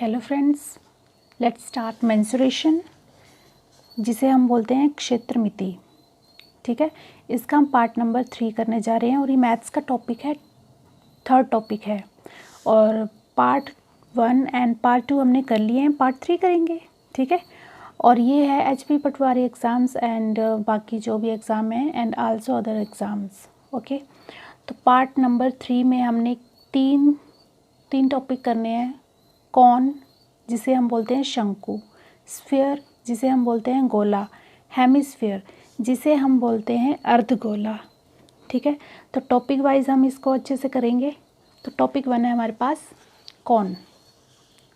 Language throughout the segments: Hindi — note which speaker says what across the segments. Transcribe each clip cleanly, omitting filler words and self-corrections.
Speaker 1: Hello friends, let's start mensuration, जिसे हम बोलते हैं क्षेत्रमिति। ठीक है, इसका हम पार्ट नंबर 3 करने जा रहे हैं और ये मैथ्स का टॉपिक है, थर्ड टॉपिक है। और पार्ट 1 एंड पार्ट 2 हमने कर लिए हैं, पार्ट 3 करेंगे। ठीक है, और ये है HP पटवारी एग्ज़ाम्स एंड बाकी जो भी एग्ज़ाम हैं and also other exams. Okay, तो पार्ट नंबर 3 में हमने तीन टॉपिक करने हैं। कॉन, जिसे हम बोलते हैं शंकु, स्फीयर, जिसे हम बोलते हैं गोला, हेमिस्फीयर, जिसे हम बोलते हैं अर्धगोला। ठीक है, तो टॉपिक वाइज हम इसको अच्छे से करेंगे। तो टॉपिक 1 है हमारे पास कॉन।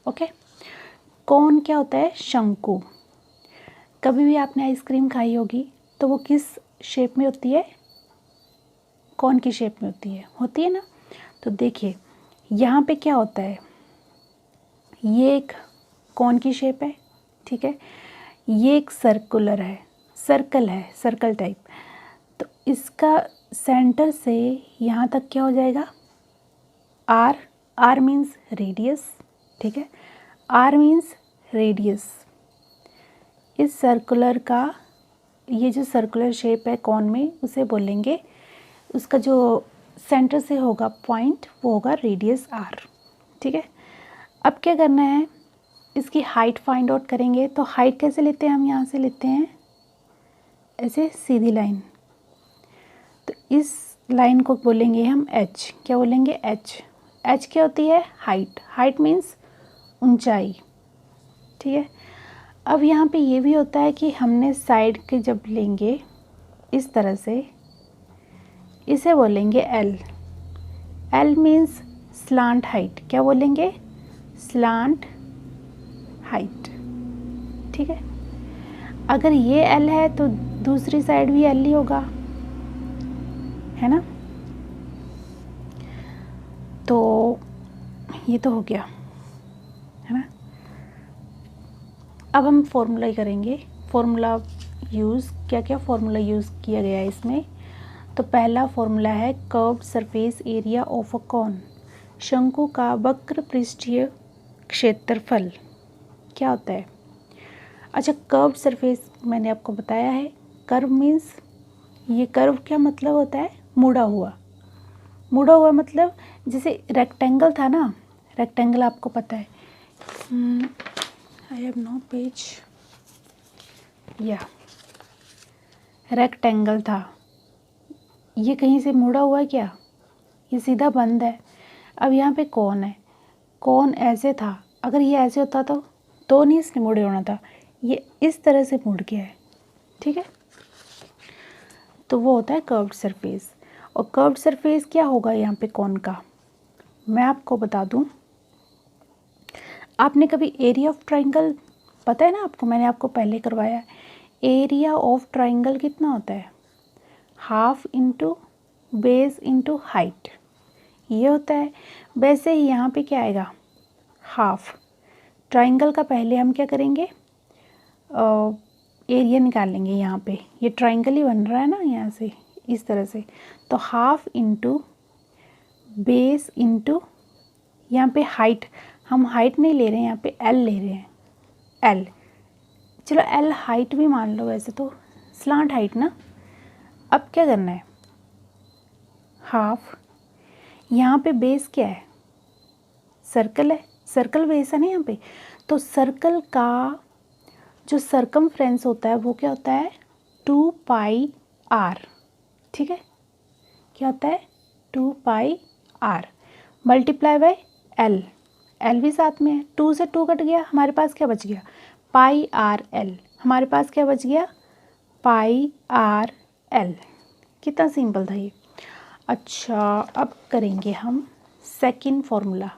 Speaker 1: ओके, कॉन क्या होता है? शंकु। कभी भी आपने आइसक्रीम खाई होगी तो वो किस शेप में होती है? कॉन की शेप में होती है ना। तो देखिए यहाँ पे क्या होता है, ये एक कॉन की शेप है। ठीक है, ये एक सर्कुलर है, सर्कल टाइप। तो इसका सेंटर से यहाँ तक क्या हो जाएगा? R means radius. ठीक है, आर मीन्स रेडियस। इस सर्कुलर का ये जो सर्कुलर शेप है कॉन में, उसे बोलेंगे, उसका जो सेंटर से होगा पॉइंट, वो होगा रेडियस आर। ठीक है, अब क्या करना है, इसकी हाइट फाइंड आउट करेंगे। तो हाइट कैसे लेते हैं हम? यहाँ से लेते हैं ऐसे सीधी लाइन। तो इस लाइन को बोलेंगे हम एच। क्या बोलेंगे? एच। एच क्या होती है? हाइट। हाइट मीन्स ऊंचाई। ठीक है, अब यहाँ पे ये भी होता है कि हमने साइड के जब लेंगे इस तरह से, इसे बोलेंगे L. L means slant height. क्या बोलेंगे? Slant height. ठीक है, अगर ये एल है तो दूसरी साइड भी एल ही होगा, है ना। तो ये तो हो गया, है ना। अब हम फॉर्मूला ही करेंगे। फॉर्मूला यूज़, क्या क्या फॉर्मूला यूज़ किया गया है इसमें। तो पहला फॉर्मूला है curved surface area of a cone. शंकु का वक्र पृष्ठीय क्षेत्रफल क्या होता है? अच्छा, कर्व्ड सरफेस मैंने आपको बताया है। कर्व मीन्स, ये कर्व क्या मतलब होता है? मुड़ा हुआ। मुड़ा हुआ मतलब जैसे रेक्टेंगल था ना, रेक्टेंगल आपको पता है। I have no page. या रेक्टेंगल था, ये कहीं से मुड़ा हुआ है क्या? ये सीधा बंद है। अब यहाँ पे कौन है? कौन ऐसे था, अगर ये ऐसे होता तो नहीं इसने मुड़े होना था, ये इस तरह से मुड़ गया है। ठीक है, तो वो होता है कर्व्ड सरफेस। और कर्व्ड सरफेस क्या होगा यहाँ पे कौन का? मैं आपको बता दूँ, आपने कभी एरिया ऑफ ट्राइंगल, पता है ना आपको, मैंने आपको पहले करवाया। एरिया ऑफ ट्राइंगल कितना होता है? Half into base into height, ये होता है। वैसे ही यहाँ पे क्या आएगा? हाफ। ट्राइंगल का पहले हम क्या करेंगे, एरिया निकाल लेंगे। यहाँ पे ये ट्राइंगल ही बन रहा है ना, यहाँ से इस तरह से। तो हाफ इंटू बेस इंटू, यहाँ पे हाइट, हम हाइट नहीं ले रहे हैं, यहाँ पे एल ले रहे हैं। एल, चलो एल हाइट भी मान लो, वैसे तो स्लांट हाइट ना। अब क्या करना है? हाफ, यहाँ पे बेस क्या है? सर्कल है, सर्कल बेस है ना यहाँ पे। तो सर्कल का जो सरकमफ्रेंस होता है वो क्या होता है? 2 पाई आर। ठीक है, क्या होता है? 2 pi R multiply by L. L भी साथ में है, 2 से 2 कट गया, हमारे पास क्या बच गया? Pi R L. हमारे पास क्या बच गया? Pi R L. कितना सिंपल था ये। अच्छा, अब करेंगे हम second formula,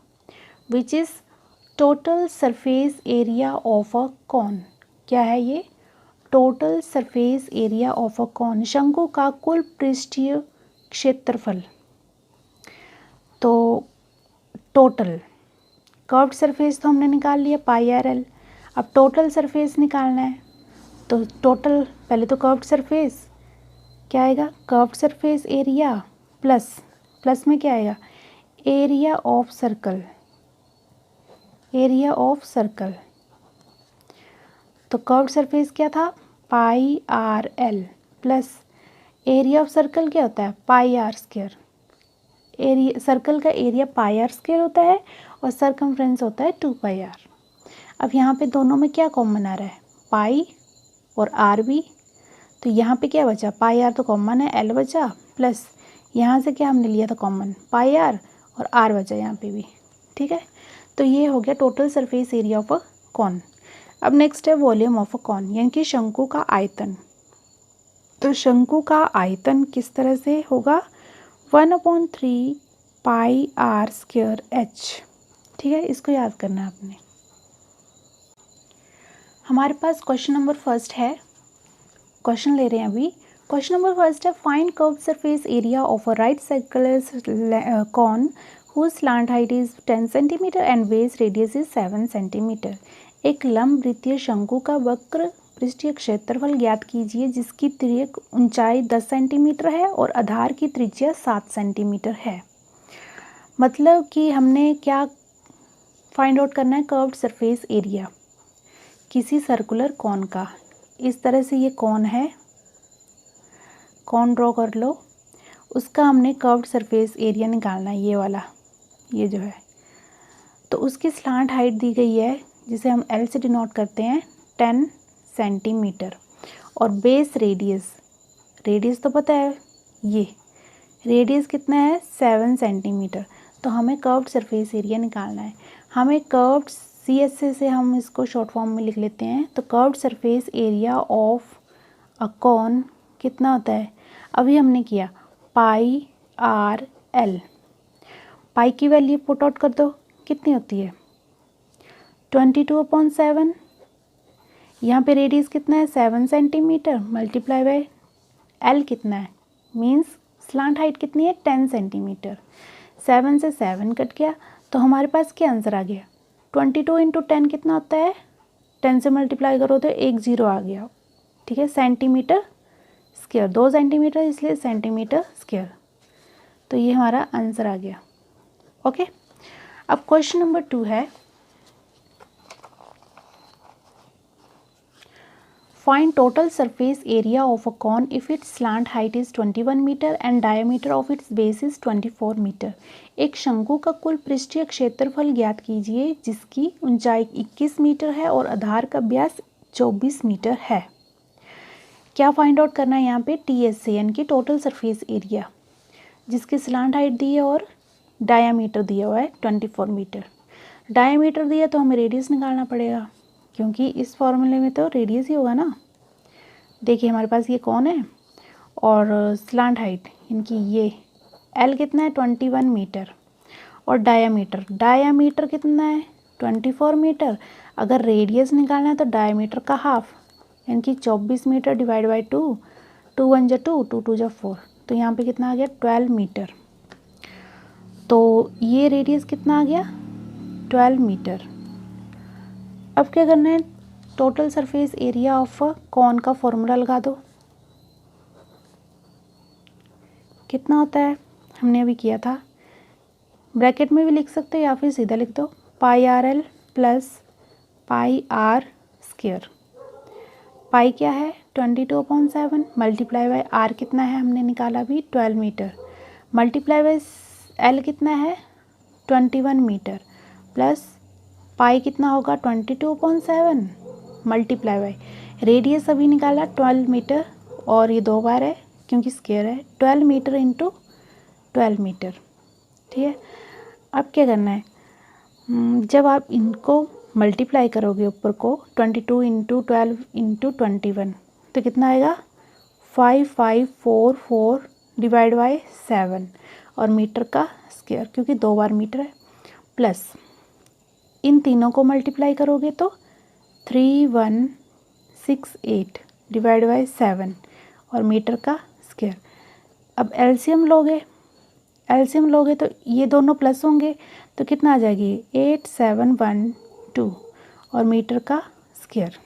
Speaker 1: which is total surface area of a cone. क्या है ये? Total surface area of a cone, शंकु का कुल पृष्ठीय क्षेत्रफल। तो टोटल, कर्व्ड सरफेस तो हमने निकाल लिया पाई आर एल। अब टोटल सरफेस निकालना है। तो टोटल, पहले तो कर्व्ड सरफेस क्या आएगा? कर्व्ड सरफेस एरिया प्लस में क्या आएगा? Area of circle. Area of circle. तो कर्व्ड सरफेस क्या था, pi R L plus area of circle क्या होता है, pi R square. Area circle का एरिया पाई आर स्क्वायर होता है और सरकमफ्रेंस होता है 2 पाई आर। अब यहाँ पे दोनों में क्या कॉमन आ रहा है, पाई और आर भी, तो यहाँ पे क्या बचा, पाई आर तो कॉमन है, एल बचा प्लस यहाँ से क्या हमने लिया था कॉमन, पाई आर और आर बचा यहाँ पे भी। ठीक है, तो ये हो गया total surface area of a cone. अब नेक्स्ट है वॉल्यूम ऑफ अ कॉन, यानी कि शंकु का आयतन। तो शंकु का आयतन किस तरह से होगा, 1/3 पाई आर स्क्वायर एच। ठीक है, इसको याद करना है आपने। हमारे पास क्वेश्चन नंबर फर्स्ट है, क्वेश्चन ले रहे हैं अभी। क्वेश्चन नंबर फर्स्ट है, find curved surface area of a right circular cone whose slant height is 10 cm and base radius is 7 cm। एक लंब वृत्तीय शंकु का वक्र पृष्ठीय क्षेत्रफल ज्ञात कीजिए जिसकी तिर्यक ऊंचाई 10 सेंटीमीटर है और आधार की त्रिज्या 7 सेंटीमीटर है। मतलब कि हमने क्या फाइंड आउट करना है, कर्व्ड सरफेस एरिया किसी सर्कुलर कॉन का। इस तरह से ये कॉन है, कॉन ड्रॉ कर लो, उसका हमने कर्व्ड सरफेस एरिया निकालना है, ये वाला, ये जो है। तो उसकी स्लांट हाइट दी गई है जिसे हम एल से डिनोट करते हैं 10 सेंटीमीटर और बेस रेडियस, रेडियस तो पता है, ये रेडियस कितना है 7 सेंटीमीटर। तो हमें कर्व्ड सरफेस एरिया निकालना है। हमें कर्व्ड CSA से हम इसको शॉर्ट फॉर्म में लिख लेते हैं। तो curved surface area of a cone कितना होता है, अभी हमने किया पाई आर एल। पाई की वैल्यू पुट आउट कर दो, कितनी होती है 22/7। यहाँ पे रेडियस कितना है 7 सेंटीमीटर मल्टीप्लाई बाय एल कितना है, मीन्स स्लांट हाइट कितनी है 10 सेंटीमीटर। 7 से 7 कट गया तो हमारे पास क्या आंसर आ गया, 22 × 10 कितना होता है, 10 से मल्टीप्लाई करो तो 1 0 आ गया। ठीक है, सेंटीमीटर स्क्वायर, 2 सेंटीमीटर इसलिए सेंटीमीटर स्क्वायर। तो ये हमारा आंसर आ गया। ओके, अब क्वेश्चन नंबर 2 है, find total surface area of a cone if its slant height is 21 metre and diameter of its base is 24 metre. एक शंकु का कुल पृष्ठीय क्षेत्रफल ज्ञात कीजिए जिसकी ऊंचाई 21 मीटर है और आधार का व्यास 24 मीटर है। क्या फाइंड आउट करना है यहाँ पे, TSA यानी कि टोटल सरफेस एरिया, जिसकी स्लांट हाइट दी है और डायामीटर दिया हुआ है 24 मीटर। डायामीटर दिया तो हमें रेडियस निकालना पड़ेगा क्योंकि इस फॉर्मूले में तो रेडियस ही होगा ना। देखिए हमारे पास ये कौन है और स्लांट हाइट इनकी ये L कितना है 21 मीटर और डायामीटर कितना है 24 मीटर। अगर रेडियस निकालना है तो डायामीटर का हाफ यानी कि 24 मीटर डिवाइड बाई 2, 2 1 जा 2, 2 2 जा 4, तो यहाँ पे कितना आ गया 12 मीटर। तो ये रेडियस कितना आ गया 12 मीटर। अब क्या करना है, total surface area of cone का फॉर्मूला लगा दो, कितना होता है हमने अभी किया था, ब्रैकेट में भी लिख सकते हो या फिर सीधा लिख दो, pi R L plus pi R square. Pi क्या है 22/7 मल्टीप्लाई बाय आर कितना है हमने निकाला अभी 12 मीटर मल्टीप्लाई बाय एल कितना है 21 मीटर प्लस पाई कितना होगा 22/7 मल्टीप्लाई बाय रेडियस अभी निकाला 12 मीटर और ये 2 बार है क्योंकि स्क्वायर है, 12 मीटर इंटू 12 मीटर। ठीक है, अब क्या करना है, जब आप इनको मल्टीप्लाई करोगे ऊपर को 22 इंटू 12 इंटू 21 तो कितना आएगा 5544 डिवाइड बाई 7 और मीटर का स्क्वायर क्योंकि 2 बार मीटर है, प्लस इन तीनों को मल्टीप्लाई करोगे तो 3168 डिवाइड बाई 7 और मीटर का स्क्वायर। अब एलसीएम लोगे तो ये दोनों प्लस होंगे तो कितना आ जाएगी 8712 और मीटर का स्क्वायर।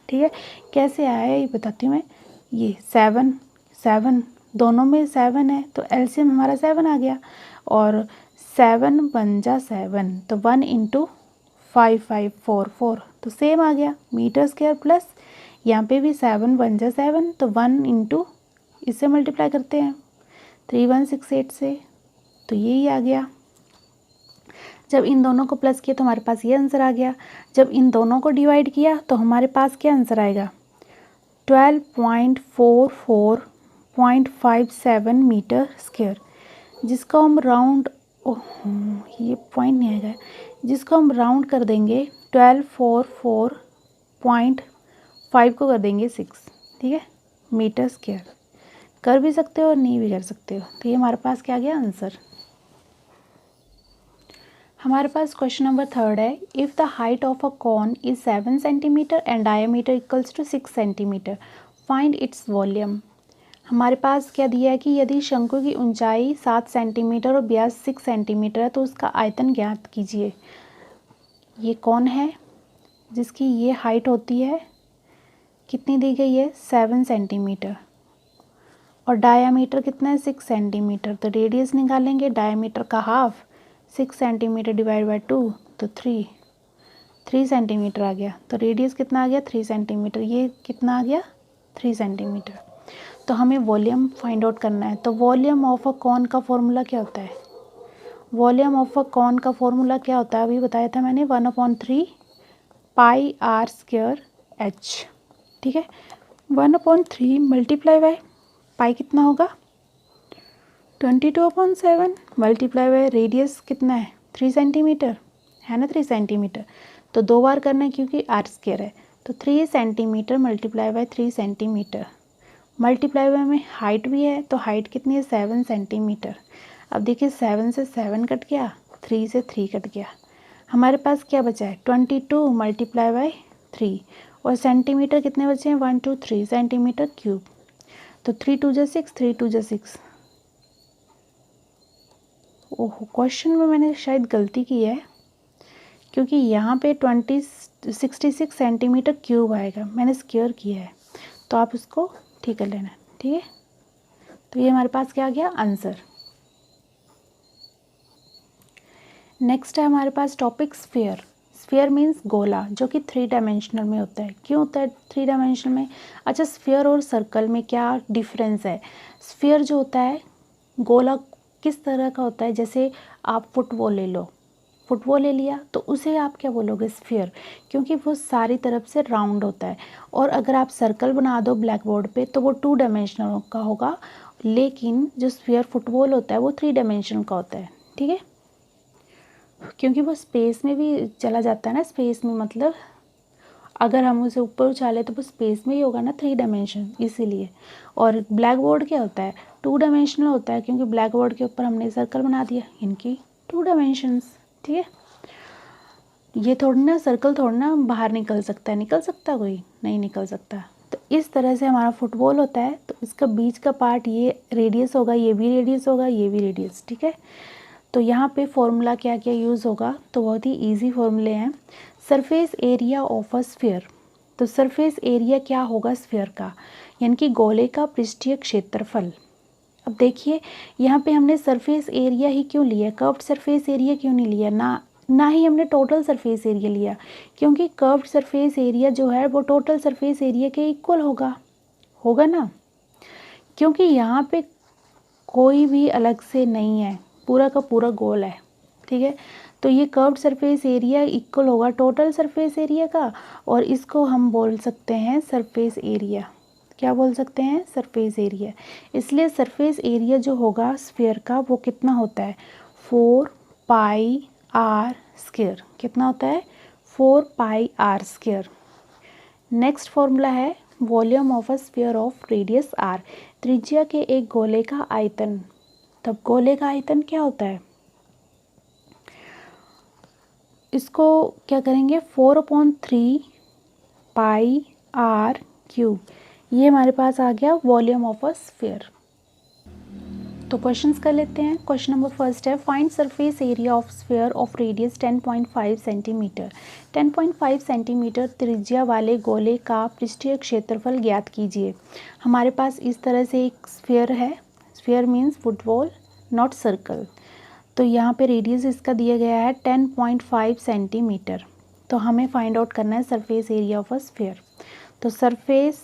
Speaker 1: ठीक है, कैसे आया है ये बताती हूँ मैं। ये 7 दोनों में 7 है तो एलसीएम हमारा 7 आ गया और 7 1 जा 7 तो 1 इंटू 5544, तो सेम आ गया मीटर स्क्वायर प्लस यहाँ पे भी 7 1 जा 7, तो 1 इंटू इससे मल्टीप्लाई करते हैं 3168 से, तो यही आ गया। जब इन दोनों को प्लस किया तो हमारे पास ये आंसर आ गया। जब इन दोनों को डिवाइड किया तो हमारे पास क्या आंसर आएगा, 12.44.57 मीटर स्क्वायर, जिसको हम राउंड, ये पॉइंट नहीं आएगा, जिसको हम राउंड कर देंगे 1244.5 को कर देंगे 6, ठीक है, मीटर स्क्वायर। कर भी सकते हो और नहीं भी कर सकते हो। तो ये हमारे पास क्या आ गया आंसर। हमारे पास क्वेश्चन नंबर 3 है, if the height of a cone is 7 centimetre and diameter equals to 6 centimetre, find its volume. हमारे पास क्या दिया है कि यदि शंकु की ऊंचाई 7 सेंटीमीटर और व्यास 6 सेंटीमीटर है तो उसका आयतन ज्ञात कीजिए। ये कौन है जिसकी ये हाइट होती है, कितनी दी गई है, 7 सेंटीमीटर, और डायामीटर कितना है, 6 सेंटीमीटर। तो रेडियस निकालेंगे, डायामीटर का हाफ, 6 सेंटीमीटर डिवाइड बाई 2, तो 3 सेंटीमीटर आ गया। तो रेडियस कितना आ गया, 3 सेंटीमीटर। ये कितना आ गया, 3 सेंटीमीटर। तो हमें वॉल्यूम फाइंड आउट करना है। तो वॉल्यूम ऑफ अ कॉन का फॉर्मूला क्या होता है, वॉल्यूम ऑफ अ कॉन का फॉर्मूला क्या होता है, अभी बताया था मैंने, 1/3 पाई आर स्क्वायर एच, ठीक है। 1/3 मल्टीप्लाई बाय पाई कितना होगा, 22/7 मल्टीप्लाई बाय रेडियस कितना है, 3 सेंटीमीटर है ना, 3 सेंटीमीटर। तो 2 बार करना है क्योंकि आर स्क्वायर है, तो 3 centimetre multiply by 3 centimetre, multiply by में हाइट भी है, तो हाइट कितनी है, 7 सेंटीमीटर। अब देखिए 7 से 7 कट गया, 3 से 3 कट गया, हमारे पास क्या बचा है, 22 मल्टीप्लाई बाय 3, और सेंटीमीटर कितने बचे हैं, 1 2 3 सेंटीमीटर क्यूब। तो 3 2 जा 6, 3 2 जा 6। ओहो, क्वेश्चन में मैंने शायद गलती की है, क्योंकि यहाँ पे 66 सेंटीमीटर क्यूब आएगा, मैंने स्क्वायर किया है, तो आप उसको ठीक कर लेना, ठीक है। तो ये हमारे पास क्या आ गया, आंसर। नेक्स्ट है हमारे पास टॉपिक स्फीयर। स्फीयर मीन्स गोला, जो कि 3 डायमेंशनल में होता है। क्यों होता है 3 डायमेंशनल में, अच्छा स्फीयर और सर्कल में क्या डिफरेंस है। स्फीयर जो होता है, गोला किस तरह का होता है, जैसे आप फुटबॉल ले लो, फुटबॉल ले लिया तो उसे आप क्या बोलोगे, स्फीयर, क्योंकि वो सारी तरफ से राउंड होता है। और अगर आप सर्कल बना दो ब्लैक बोर्ड पे तो वो 2 डायमेंशनल का होगा, लेकिन जो स्फीयर फुटबॉल होता है वो 3 डायमेंशनल का होता है, ठीक है, क्योंकि वो स्पेस में भी चला जाता है ना। स्पेस में मतलब अगर हम उसे ऊपर उछाले तो वो स्पेस में ही होगा ना, 3 डायमेंशन, इसीलिए। और ब्लैक बोर्ड क्या होता है, 2 डायमेंशनल होता है, क्योंकि ब्लैक बोर्ड के ऊपर हमने सर्कल बना दिया, इनकी 2 डायमेंशंस, ठीक है। ये थोड़ी ना सर्कल थोड़ी ना बाहर निकल सकता है, निकल सकता कोई नहीं निकल सकता। तो इस तरह से हमारा फुटबॉल होता है, तो इसका बीच का पार्ट ये रेडियस होगा, ये भी रेडियस होगा, ये भी रेडियस, ठीक है। तो यहाँ पे फॉर्मूला क्या क्या यूज़ होगा, तो बहुत ही इजी फॉर्मूले हैं। Surface area of a sphere, तो सरफेस एरिया क्या होगा स्फीयर का, यानी कि गोले का पृष्ठीय क्षेत्रफल। अब देखिए यहाँ पे हमने सरफेस एरिया ही क्यों लिया, कर्व्ड सरफेस एरिया क्यों नहीं लिया, ना ही हमने टोटल सरफेस एरिया लिया, क्योंकि कर्व्ड सरफेस एरिया जो है वो टोटल सरफेस एरिया के इक्वल होगा ना, क्योंकि यहाँ पे कोई भी अलग से नहीं है, पूरा का पूरा गोल है, ठीक है। तो ये कर्व्ड सरफेस एरिया इक्वल होगा टोटल सरफेस एरिया का, और इसको हम बोल सकते हैं सरफेस एरिया। क्या बोल सकते हैं, सरफेस एरिया। इसलिए सरफेस एरिया जो होगा स्फीयर का वो कितना होता है, 4 पाई आर स्क्वायर। कितना होता है, 4 pi R square. Next formula है volume of a sphere of radius R, त्रिज्या के एक गोले का आयतन। तब गोले का आयतन क्या होता है, इसको क्या करेंगे, 4/3 पाई आर क्यूब। ये हमारे पास आ गया वॉल्यूम ऑफ अ स्फीयर। तो क्वेश्चंस कर लेते हैं। क्वेश्चन नंबर फर्स्ट है, find surface area of sphere of radius 10.5 centimetre. 10.5 centimetre त्रिज्या वाले गोले का पृष्ठीय क्षेत्रफल ज्ञात कीजिए। हमारे पास इस तरह से एक स्फीयर है, sphere means football not circle. तो यहाँ पे रेडियस इसका दिया गया है 10.5 सेंटीमीटर, तो हमें फाइंड आउट करना है surface area of a sphere. तो surface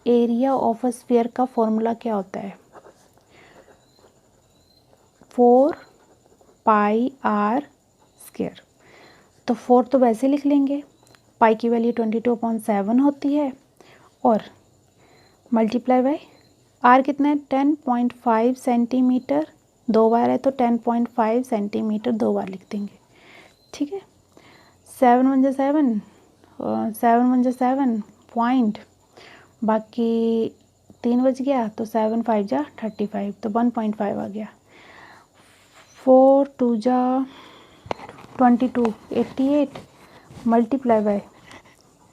Speaker 1: area of a sphere का फॉर्मूला क्या होता है? 4 पाई आर स्क्वायर। तो 4 तो वैसे लिख लेंगे, पाई की वैल्यू 22/7 होती है और मल्टीप्लाई बाय आर कितना है 10.5 सेंटीमीटर, 2 बार है तो 10.5 सेंटीमीटर 2 बार लिख देंगे। ठीक है, 7 1 7, 7 1 7 पॉइंट, बाकी 3 बच गया तो 7 5 35, तो 1.5 आ गया। 4 2 22 88 मल्टीप्लाई बाय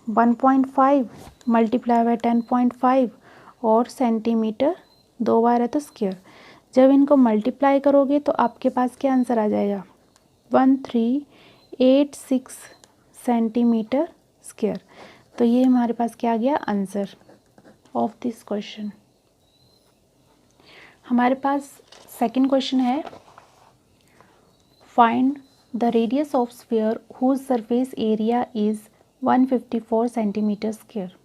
Speaker 1: 1.5 मल्टीप्लाई बाय 10.5 और सेंटीमीटर 2 बार है तो स्क्वायर। जब इनको मल्टीप्लाई करोगे तो आपके पास क्या आंसर आ जाएगा? 1386 सेंटीमीटर स्क्वायर। तो ये हमारे पास क्या आ गया आंसर ऑफ दिस क्वेश्चन। हमारे पास सेकंड क्वेश्चन है, find the radius of sphere whose surface area is 154 centimetre square.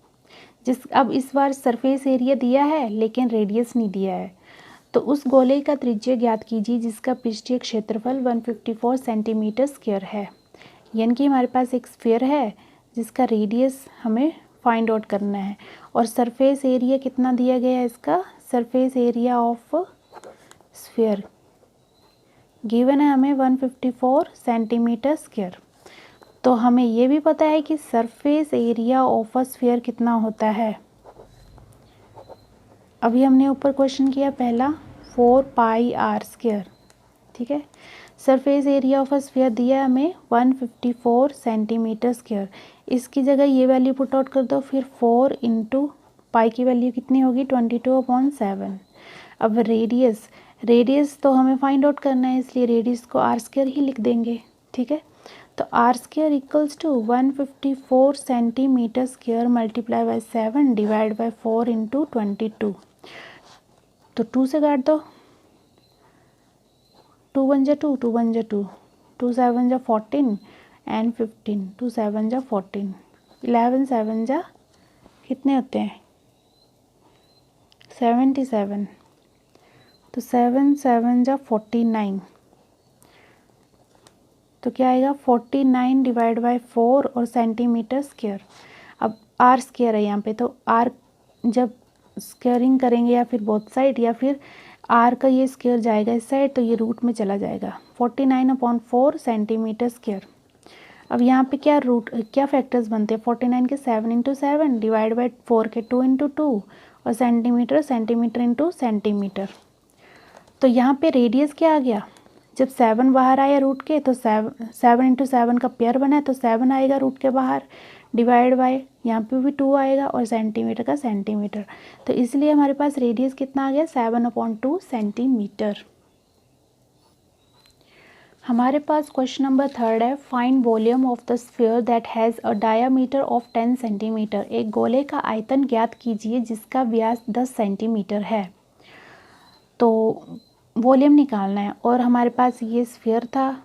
Speaker 1: अब इस बार सरफेस एरिया दिया है लेकिन रेडियस नहीं दिया है। तो उस गोले का त्रिज्या ज्ञात कीजिए जिसका पृष्ठीय क्षेत्रफल 154 सेंटीमीटर स्क्वायर है। यानी कि हमारे पास एक स्फीयर है जिसका रेडियस हमें फाइंड आउट करना है और सरफेस एरिया कितना दिया गया है? इसका surface area of sphere given है हमें 154 सेंटीमीटर स्क्वायर। तो हमें ये भी पता है कि surface area of a sphere कितना होता है। अभी हमने ऊपर क्वेश्चन किया पहला 4 पाई आर स्क्वायर। ठीक है, surface area of a sphere दिया है हमें 154 सेंटीमीटर स्क्वायर। इसकी जगह ये वैल्यू पुट आउट कर दो, फिर 4 इंटू पाई की वैल्यू कितनी होगी 22/7। अब रेडियस तो हमें फाइंड आउट करना है, इसलिए रेडियस को आर स्क्वायर ही लिख देंगे। ठीक है, तो R square equals to 154 centimetre square multiply by 7 divide by 4 into 22। तो 2 से काट दो, 2 1 जा 2, 2 1 जा 2, 2 7 जा 14 एंड 15, 2 7 जा 14, 11 7 जा कितने होते हैं 77, तो 7 7 जा 49, तो क्या आएगा 49 डिवाइड बाय 4 और सेंटीमीटर स्क्वायर। अब आर स्क्वायर है यहाँ पे, तो आर जब स्क्वायरिंग करेंगे या फिर बोथ साइड या फिर आर का ये स्क्वायर जाएगा इस साइड तो ये रूट में चला जाएगा 49/4 सेंटीमीटर स्क्वायर। अब यहाँ पे क्या फैक्टर्स बनते हैं 49 के 7 इंटू 7 डिवाइड बाई 4 के 2 इंटू 2 और सेंटीमीटर इंटू सेंटीमीटर। तो यहाँ पे रेडियस क्या आ गया, जब 7 बाहर आया रूट के तो 7 इंटू 7 का पेयर बना है तो 7 आएगा रूट के बाहर, डिवाइड बाय यहाँ पे भी 2 आएगा और सेंटीमीटर का सेंटीमीटर। तो इसलिए हमारे पास रेडियस कितना आ गया 7/2 सेंटीमीटर। हमारे पास क्वेश्चन नंबर 3 है, find volume of the sphere that has a diameter of 10 centimetre. एक गोले का आयतन ज्ञात कीजिए जिसका व्यास 10 सेंटीमीटर है। तो वॉल्यूम निकालना है और हमारे पास ये स्फीयर था,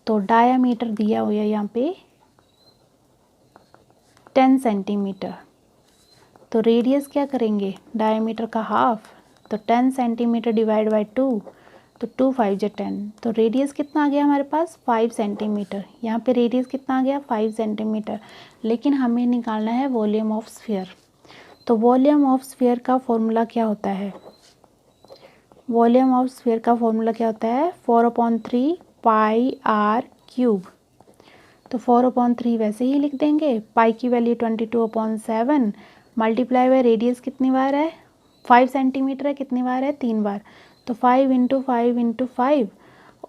Speaker 1: तो डायामीटर दिया हुआ है यहाँ पे 10 सेंटीमीटर। तो रेडियस क्या करेंगे, डायामीटर का हाफ, तो 10 सेंटीमीटर डिवाइड बाई 2, तो 2 5 जा 10, तो रेडियस कितना आ गया हमारे पास 5 सेंटीमीटर। यहाँ पे रेडियस कितना आ गया 5 सेंटीमीटर, लेकिन हमें निकालना है वॉल्यूम ऑफ स्फीयर। तो वॉल्यूम ऑफ स्फीयर का फॉर्मूला क्या होता है, वॉल्यूम ऑफ स्फीयर का फॉर्मूला क्या होता है 4/3 पाई आर क्यूब। तो 4/3 वैसे ही लिख देंगे, पाई की वैल्यू 22/7 मल्टीप्लाई बाय रेडियस कितनी बार है 5 सेंटीमीटर है, कितनी बार है 3 बार, तो 5 इंटू 5 इंटू 5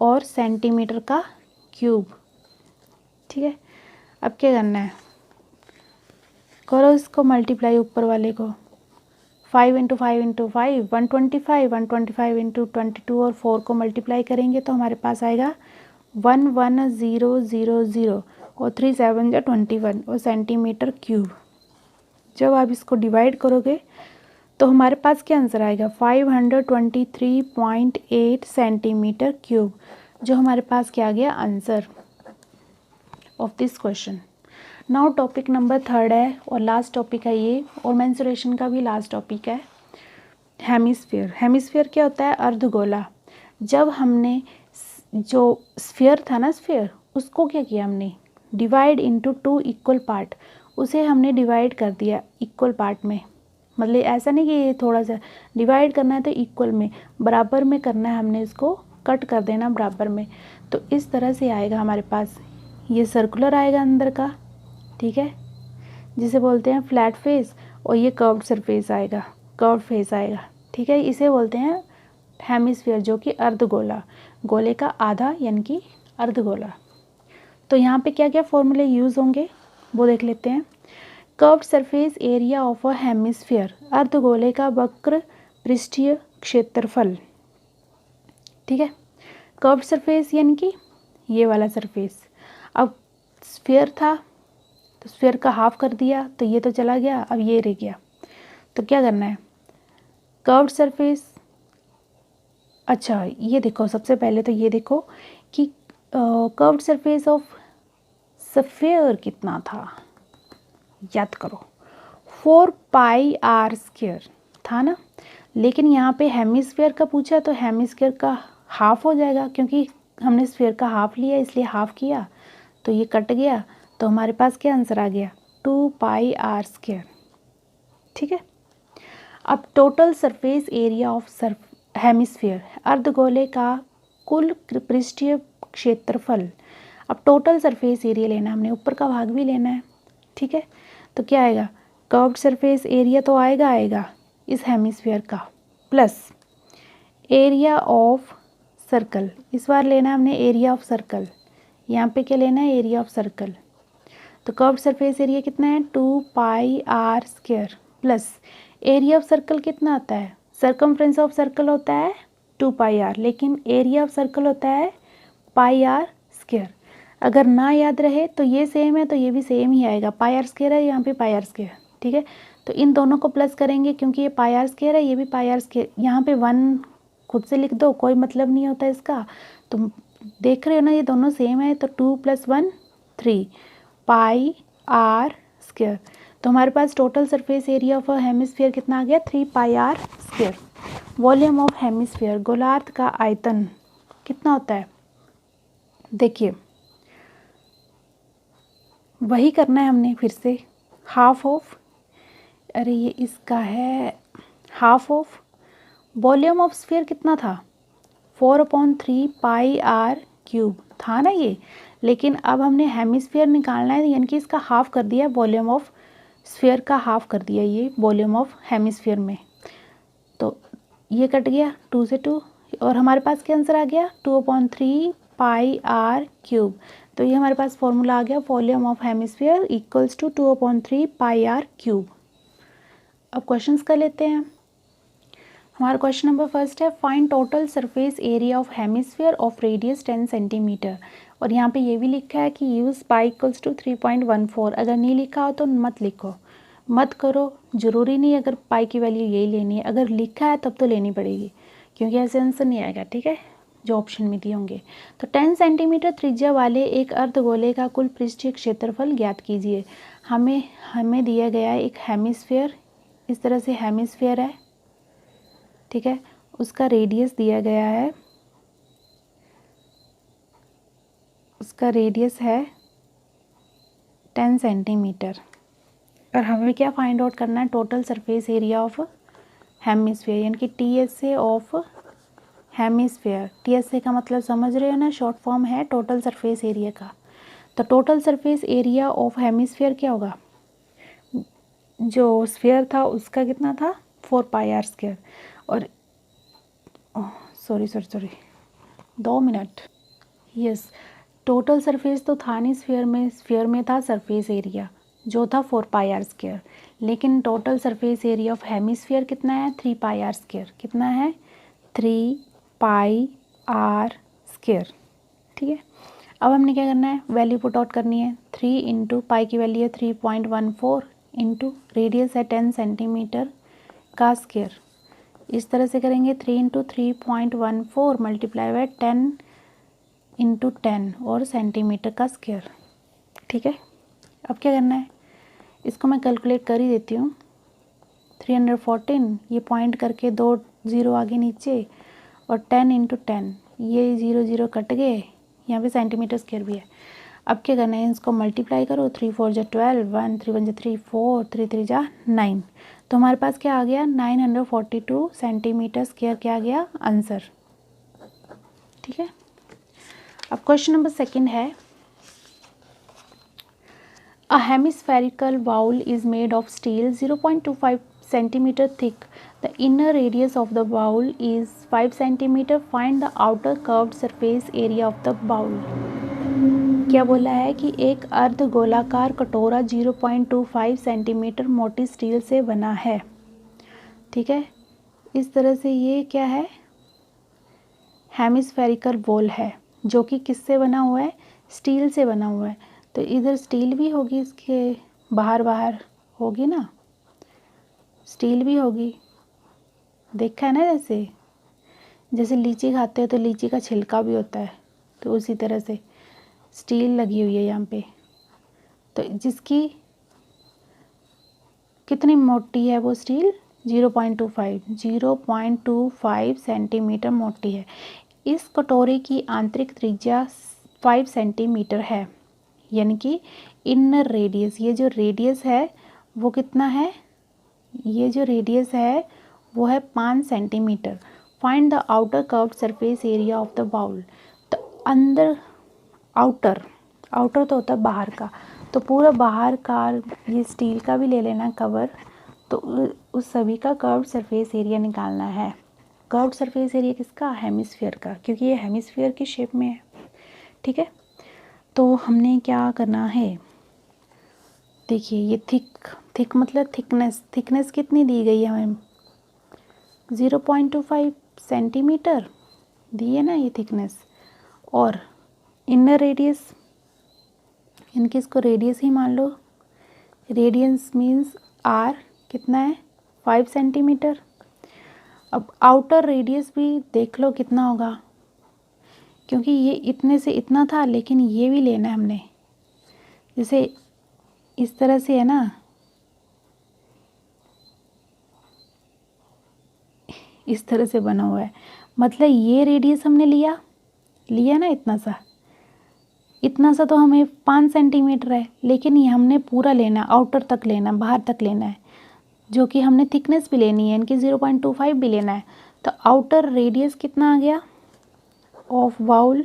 Speaker 1: और सेंटीमीटर का क्यूब। ठीक है, अब क्या करना है, करो इसको मल्टीप्लाई ऊपर वाले को, 5 इंटू 5 इंटू 5 125, 125 इंटू 22 और 4 को मल्टीप्लाई करेंगे तो हमारे पास आएगा 11000 और 3 7 जा 21 और सेंटीमीटर क्यूब। जब आप इसको डिवाइड करोगे तो हमारे पास क्या आंसर आएगा 523.8 सेंटीमीटर क्यूब, जो हमारे पास क्या आ गया answer. Of this question. Now topic number 3 है और लास्ट टॉपिक है ये, और मेंसुरेशन का भी लास्ट टॉपिक है, हेमिस्फीयर। हेमिस्फीयर क्या होता है? अर्धगोला। जब हमने जो स्फीयर था ना, स्फीयर, उसको क्या किया हमने? डिवाइड इनटू 2 इक्वल पार्ट, उसे हमने डिवाइड कर दिया इक्वल पार्ट में। मतलब ऐसा नहीं कि ये थोड़ा सा डिवाइड करना है तो इक्वल में, बराबर में करना है, हमने इसको कट कर देना बराबर में। तो इस तरह से आएगा हमारे पास, ये सर्कुलर आएगा अंदर का, ठीक है, जिसे बोलते हैं फ्लैट फेस, और ये कर्व्ड सरफेस आएगा, कर्व्ड फेस आएगा, ठीक है। इसे बोलते हैं हेमिस्फीयर, जो कि अर्धगोला, गोले का आधा यानी कि अर्धगोला। तो यहाँ पे क्या क्या फॉर्मूले यूज़ होंगे वो देख लेते हैं। Curved surface area of a hemisphere, अर्धगोले का वक्र पृष्ठीय क्षेत्रफल, ठीक है। कर्व्ड सरफेस यानी कि ये वाला सरफेस। अब स्फीयर था तो स्फीयर का हाफ कर दिया तो ये तो चला गया, अब ये रह गया। तो क्या करना है? कर्व्ड सरफेस, अच्छा ये देखो, सबसे पहले तो ये देखो कि कर्व्ड सरफेस ऑफ स्फीयर कितना था, याद करो 4πr² था ना। लेकिन यहाँ पे हेमिस्फीयर का पूछा तो हेमिस्फीयर का हाफ हो जाएगा, क्योंकि हमने स्फीयर का हाफ लिया इसलिए हाफ किया, तो ये कट गया, तो हमारे पास क्या आंसर आ गया? 2πr², ठीक है। अब total surface area of hemisphere, अर्धगोले का कुल पृष्ठीय क्षेत्रफल। अब टोटल सरफेस एरिया लेना है हमने, ऊपर का भाग भी लेना है, ठीक है। तो क्या आएगा? कर्व्ड सरफेस एरिया तो आएगा इस हेमिस्फीयर का, प्लस एरिया ऑफ सर्कल, इस बार लेना है हमने एरिया ऑफ सर्कल, यहाँ पे क्या लेना है? Area of circle. तो कर्व्ड सरफेस एरिया कितना है? 2πr² plus area of circle कितना आता है? सर्कमफ्रेंस ऑफ सर्कल होता है 2πr, लेकिन एरिया ऑफ सर्कल होता है πr²। अगर ना याद रहे तो ये सेम है तो ये भी सेम ही आएगा, πr² है, यहाँ पे πr², ठीक है। तो इन दोनों को प्लस करेंगे, क्योंकि ये πr² है, ये भी πr², यहाँ पे 1 खुद से लिख दो, कोई मतलब नहीं होता इसका। तो देख रहे हो ना, ये दोनों सेम है, तो 2 + 1 3 πr²। तो हमारे पास total surface area of hemisphere कितना आ गया? 3πr²। वॉल्यूम ऑफ हेमिस्फीयर, गोलार्ध का आयतन कितना होता है? देखिए वही करना है हमने फिर से, हाफ ऑफ, अरे ये इसका है half of, volume of sphere कितना था? 4/3πr³ था ना ये। लेकिन अब हमने हेमिस्फीयर निकालना है, यानी कि इसका हाफ कर दिया, वॉल्यूम ऑफ स्फीयर का हाफ कर दिया ये वॉल्यूम ऑफ हेमिस्फीयर में। तो ये कट गया 2 से 2, और हमारे पास क्या आंसर आ गया? 2/3πr³। तो ये हमारे पास फॉर्मूला आ गया, volume of hemisphere equals to 2/3πr³। अब क्वेश्चंस कर लेते हैं। हमारा क्वेश्चन नंबर 1 है, find total surface area of hemisphere of radius 10 centimetre. और यहाँ पे ये भी लिखा है कि यूज़ पाई इक्वल्स टू 3.14। अगर नहीं लिखा हो तो मत लिखो, मत करो, ज़रूरी नहीं अगर पाई की वैल्यू यही लेनी है, अगर लिखा है तब तो लेनी पड़ेगी, क्योंकि ऐसे आंसर नहीं आएगा, ठीक है, जो ऑप्शन में दिए होंगे। तो 10 सेंटीमीटर त्रिज्या वाले एक अर्धगोले का कुल पृष्ठीय क्षेत्रफल ज्ञात कीजिए। हमें दिया गया है एक हेमिस्फीयर, इस तरह से हेमिस्फीयर है, ठीक है, उसका रेडियस दिया गया है, उसका रेडियस है 10 सेंटीमीटर, और हमें क्या फाइंड आउट करना है? Total surface area of hemisphere, यानी कि TSA ऑफ हेमिस्फीयर। TSA का मतलब समझ रहे हो ना, शॉर्ट फॉर्म है टोटल सरफेस एरिया का। तो total surface area of hemisphere क्या होगा? जो स्फीयर था उसका कितना था? 4πr²। और sorry 2 minute, yes, total surface तो था नहीं स्फीयर में था सरफेस एरिया जो था 4πr², लेकिन total surface area of hemisphere कितना है? 3πr²। कितना है? 3πr², ठीक है। अब हमने क्या करना है? वैल्यू पुट आउट करनी है। 3 इंटू पाई की वैल्यू है 3.14 इंटू रेडियस है 10 सेंटीमीटर का स्क्वायर, इस तरह से करेंगे। 3 इंटू 3.14 मल्टीप्लाई बाय 10 इंटू 10 और सेंटीमीटर का स्क्वायर, ठीक है, अब क्या करना है, इसको मैं कैलकुलेट कर ही देती हूँ। 314, ये पॉइंट करके 2 0 आगे नीचे, और 10 × 10, ये 0 0 कट गए, यहाँ पे सेंटीमीटर स्क्वायर भी है। अब क्या करना है, इसको मल्टीप्लाई करो, 3 4 × 12, 1 3 1 3 4, 3 3 × 9, तो हमारे पास क्या आ गया, 942 सेंटीमीटर स्क्वायर क्या आ गया आंसर। ठीक है, अब क्वेश्चन नंबर 2 है, a hemispherical bowl is made of steel 0.25 centimeter thick. The inner radius of the bowl is 5 centimeter. Find the outer curved surface area of the bowl. क्या बोला है कि एक अर्ध गोलाकार कटोरा 0.25 सेंटीमीटर मोटी स्टील से बना है। ठीक है, इस तरह से ये क्या है, हेमिस्फेरिकल बोल है, जो कि किससे बना हुआ है, स्टील से बना हुआ है। तो इधर स्टील भी होगी, इसके बाहर बाहर होगी ना, स्टील भी होगी, देखा है ना, जैसे लीची खाते हो तो लीची का छिलका भी होता है, तो उसी तरह से स्टील लगी हुई है यहाँ पे। तो जिसकी कितनी मोटी है वो स्टील, 0.25 सेंटीमीटर मोटी है। इस कटोरे की आंतरिक त्रिज्या 5 सेंटीमीटर है, यानी कि इनर रेडियस, ये जो रेडियस है वो कितना है, ये जो रेडियस है वो है 5 centimetre. Find the outer curved surface area of the bowl. तो अंदर, आउटर तो होता है बाहर का, तो पूरा बाहर का ये स्टील का भी ले लेना कवर, तो उस सभी का कर्व्ड सरफेस एरिया निकालना है। कर्व्ड सरफेस एरिया किसका, हेमिस्फीयर का, क्योंकि ये हेमिस्फीयर की शेप में है। ठीक है, तो हमने क्या करना है, देखिए ये थिक मतलब थिकनेस कितनी दी गई है हमें, 0.25 सेंटीमीटर दी है ना ये थिकनेस, और इनर रेडियस, इनकी इसको रेडियस ही मान लो, रेडियस मीन्स आर कितना है, 5 सेंटीमीटर। अब आउटर रेडियस भी देख लो कितना होगा, क्योंकि ये इतने से इतना था, लेकिन ये भी लेना है हमने, जैसे इस तरह से है ना, इस तरह से बना हुआ है, मतलब ये रेडियस हमने लिया ना, इतना सा तो हमें 5 सेंटीमीटर है, लेकिन ये हमने पूरा लेना, आउटर तक लेना, बाहर तक लेना है, जो कि हमने थिकनेस भी लेनी है, इनकी 0.25 भी लेना है। तो आउटर रेडियस कितना आ गया ऑफ बाउल,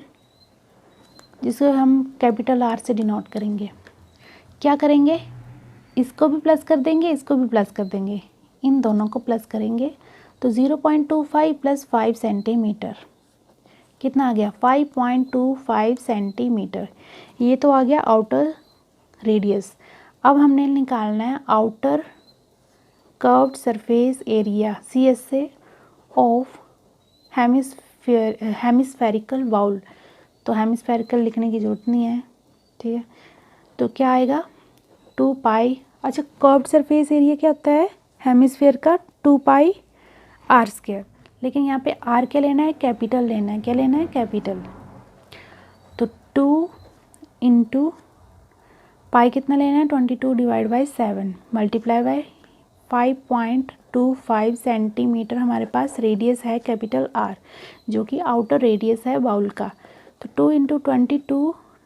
Speaker 1: जिसको हम कैपिटल आर से डिनोट करेंगे। क्या करेंगे, इसको भी प्लस कर देंगे, इसको भी प्लस कर देंगे, इन दोनों को प्लस करेंगे, तो 0.25 + 5 सेंटीमीटर कितना आ गया, 5.25 सेंटीमीटर। ये तो आ गया आउटर रेडियस। अब हमने निकालना है outer curved surface area, CS से, ऑफ हेमिस्फेरिकल बाउल। तो हेमिस्फेरिकल लिखने की ज़रूरत नहीं है, ठीक है, तो क्या आएगा, 2 पाई, अच्छा कर्व्ड सरफेस एरिया क्या होता है, हेमिस्फेयर का 2 पाई r², लेकिन यहाँ पे r क्या लेना है, कैपिटल लेना है, क्या लेना है, कैपिटल। तो 2 × पाई कितना लेना है, 22/7 मल्टीप्लाई बाय 5.25 सेंटीमीटर हमारे पास रेडियस है कैपिटल R, जो कि आउटर रेडियस है बाउल का। तो 2 ×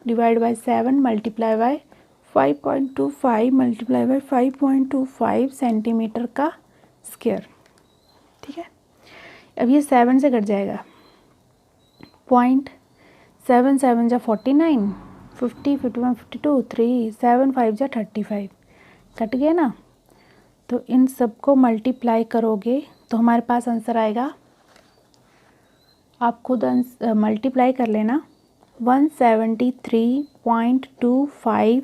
Speaker 1: 22/7 multiply by 5.25 multiply by 5.25 centimetre का स्क्वायर। ठीक है, अब ये 7 से कट जाएगा, 0.7 7 × 49, 50 51 52, 3 7 5 × 35, कट गया ना। तो इन सबको मल्टीप्लाई करोगे तो हमारे पास आंसर आएगा, आप खुद मल्टीप्लाई कर लेना, 173.25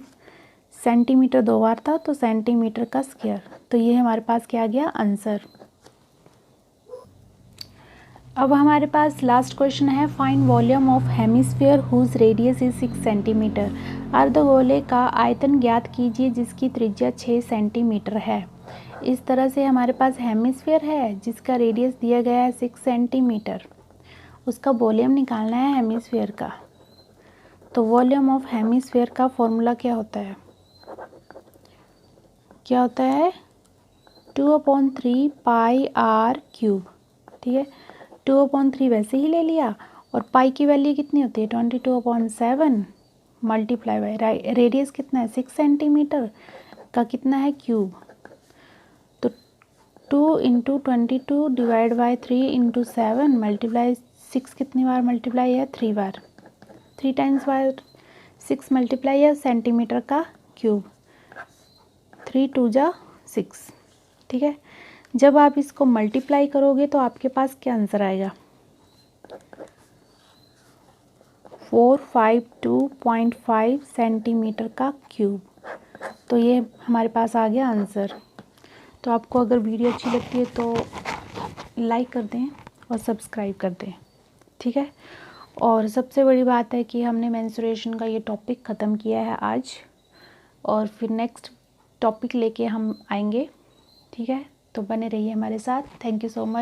Speaker 1: सेंटीमीटर 2 बार था, तो सेंटीमीटर का स्क्वायर। तो ये हमारे पास क्या आ गया, आंसर। अब हमारे पास लास्ट क्वेश्चन है, find volume of hemisphere whose radius is 6 centimetre. अर्धगोले का आयतन ज्ञात कीजिए जिसकी त्रिज्या 6 सेंटीमीटर है। इस तरह से हमारे पास हेमिस्फीयर है जिसका रेडियस दिया गया है 6 सेंटीमीटर, उसका वॉल्यूम निकालना है हेमिस्फीयर का। तो वॉल्यूम ऑफ हेमिस्फेयर का फॉर्मूला क्या होता है? क्या होता है? 2/3 पाई आर क्यूब। ठीक है, 2/3 वैसे ही ले लिया, और पाई की वैल्यू कितनी होती है? 22/7 मल्टीप्लाई बाई रेडियस कितना है? 6 सेंटीमीटर का कितना है? क्यूब। तो 2 × 22 डिवाइड बाई 3 × 7 मल्टीप्लाई 6 कितनी बार मल्टीप्लाई है? 3 बार। 3 टाइम्स बार 6 मल्टीप्लाई है सेंटीमीटर का क्यूब। 3 2 जा 6। ठीक है, जब आप इसको मल्टीप्लाई करोगे तो आपके पास क्या आंसर आएगा? 452.5 सेंटीमीटर का क्यूब। तो ये हमारे पास आ गया आंसर। तो आपको अगर वीडियो अच्छी लगती है तो लाइक कर दें और सब्सक्राइब कर दें। ठीक है, और सबसे बड़ी बात है कि हमने मेंस्ट्रुएशन का ये टॉपिक ख़त्म किया है आज, और फिर नेक्स्ट टॉपिक लेके हम आएंगे। ठीक है, तो बने रहिए हमारे साथ। Thank you so much.